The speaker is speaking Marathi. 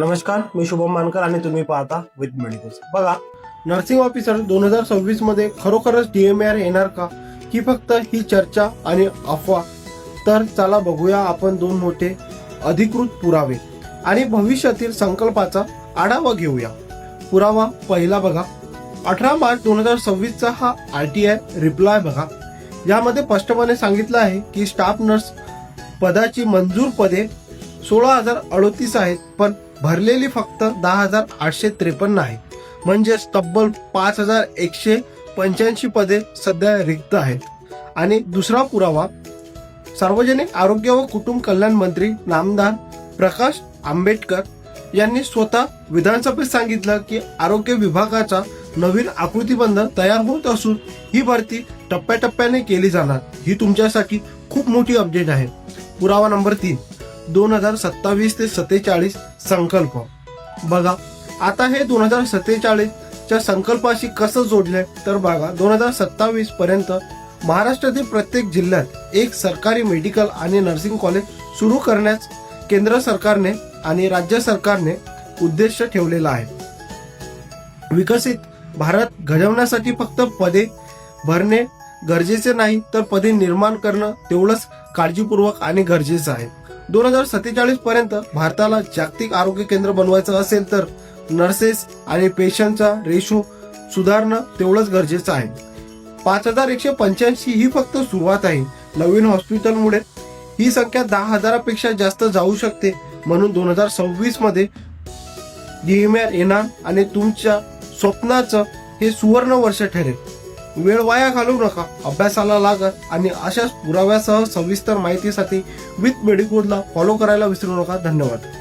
नमस्कार, मी शुभम मानकर आणि तुम्ही पाहता विथ मेडिकल्स। बघा, नर्सिंग ऑफिसर 2026 मध्ये खरोखरच DMAR येणार का, की फक्त ही चर्चा आणि अफवा? तर चला बघूया आपण दोन मोठे अधिकृत पुरावे आणि भविष्यातील संकल्पाचा आढावा घेऊया। पुरावा पहिला बघा, 18 मार्च 2026 चा हा RTI रिप्लाय बघा, यामध्ये स्पष्टपणे सांगितलं आहे की स्टाफ नर्स पदाची मंजूर पदे 16,038 आहेत, पण भरलेली फक्त 10,853 आहे, म्हणजे तब्बल 5,185 पदे सध्या रिक्त आहेत। आणि दुसरा पुरावा, सार्वजनिक आरोग्य व कुटुंब कल्याण मंत्री नामदार प्रकाश आंबेडकर यांनी स्वतः विधानसभेत सांगितलं की आरोग्य विभागाचा नवीन आकृतीबंध तयार होत असून ही भरती टप्प्याटप्प्याने केली जाणार। ही तुमच्यासाठी खूप मोठी अपडेट आहे। पुरावा नंबर 3, 2027 ते 47 संकल्प बघा, आता हे 2047 च्या संकल्पाशी कसं जोडलंय तर बघा, 2027 पर्यंत महाराष्ट्रातील प्रत्येक जिल्ह्यात एक सरकारी मेडिकल आणि नर्सिंग कॉलेज सुरू करण्यास केंद्र सरकारने आणि राज्य सरकारने उद्देश ठेवलेला आहे। विकसित भारत घडवण्यासाठी फक्त पदे भरणे गरजेचे नाही, तर पदे निर्माण करणं तेवढंच काळजीपूर्वक आणि गरजेचं आहे। 2047 पर्यंत भारताला जागतिक आरोग्य केंद्र बनवायचं असेल तर नर्सेस आणि पेशंटचा रेशो सुधारणं तेवढंच गरजेचं आहे। 5,185 ही फक्त सुरुवात आहे। नवीन हॉस्पिटलमुळे ही संख्या 10,000 पेक्षा जास्त जाऊ शकते। म्हणून 2026 मध्ये DMAR येणार आणि तुमच्या स्वप्नाचं हे सुवर्ण वर्ष ठरेल। वेळ वाया घालवू नका, अभ्यासाला लागा आणि अशाच पुराव्यासह सविस्तर माहितीसाठी विथ मेडिकोडला फॉलो करायला विसरू नका। धन्यवाद।